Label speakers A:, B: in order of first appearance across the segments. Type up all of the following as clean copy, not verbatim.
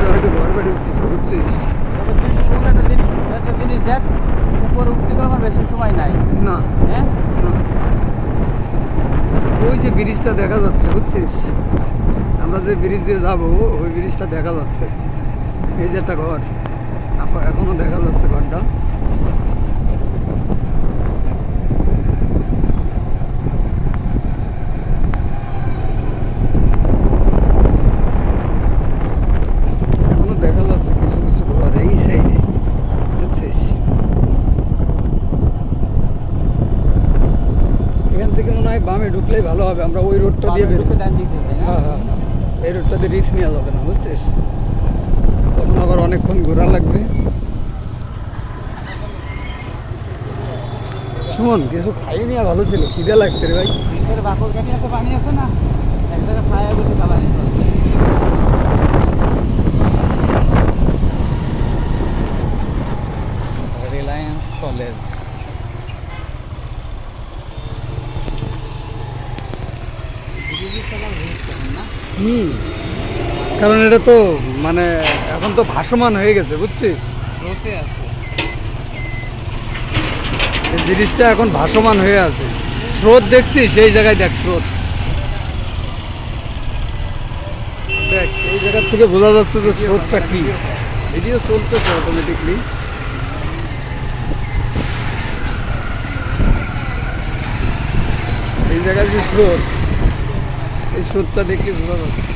A: ভিতরে হয়তো ঘর বাড়ি ছিল, বুঝছিস?
B: একটা জিনিস দেখ, উপরে উঠতে তো আমার বেশি সময় নাই।
A: না
B: হ্যাঁ,
A: না। ওই যে ব্রিজটা দেখা যাচ্ছে, বুঝছিস? আমরা যে ব্রিজ দিয়ে যাবো ওই ব্রিজটা দেখা যাচ্ছে। এই যে একটা ঘর, এখনো দেখা যাচ্ছে ঘরটা। এখনো দেখা যাচ্ছে কিছু কিছু ঘর এই সাইডে, বুঝছিস? এখান থেকে মনে হয় বামে ঢুকলেই ভালো হবে, আমরা ওই রোডটা দিয়ে বের
B: ঢুকে ডান দিক দিয়ে, তাই না?
A: হ্যাঁ হ্যাঁ হ্যাঁ, এই রোডটাতে রিস্ক নেওয়া যাবে না, বুঝছিস? তখন আবার অনেকক্ষণ ঘোরা লাগবে। সুমন, কিছু খাই নিয়ে ভালো ছিল, খিদে লাগছে রে ভাই।
B: ভিতরে বাকল কাটি এত পানি আছে না, এক জায়গায় খায়া বসে খাবার নিতে হবে। রিলায়েন্স কলেজ।
A: হুম, কারণ এটা তো মানে এখন তো ভাসমান হয়ে গেছে, বুঝছিস?
B: রোতে আছে।
A: এই ব্রিজটা এখন ভাসমান হয়ে আছে। স্রোত দেখছিস? এই জায়গায় দেখ স্রোত, দেখ এই জায়গার থেকে বোঝা যাচ্ছে যে স্রোতটা কি। ভিডিও চলতেছে অটোমেটিকলি। এই জায়গায় যে স্রোত, এই স্রোতটা দেখলে বোঝা যাচ্ছে।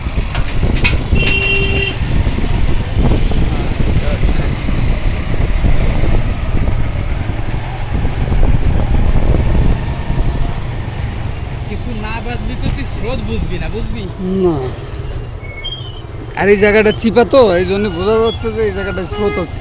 B: কিছু না বাজবি তো তুই স্রোত বুঝবি না, বুঝবি?
A: না, আর এই জায়গাটা চিপা তো, এই জন্য বোঝা যাচ্ছে যে এই জায়গাটা স্রোত আছে।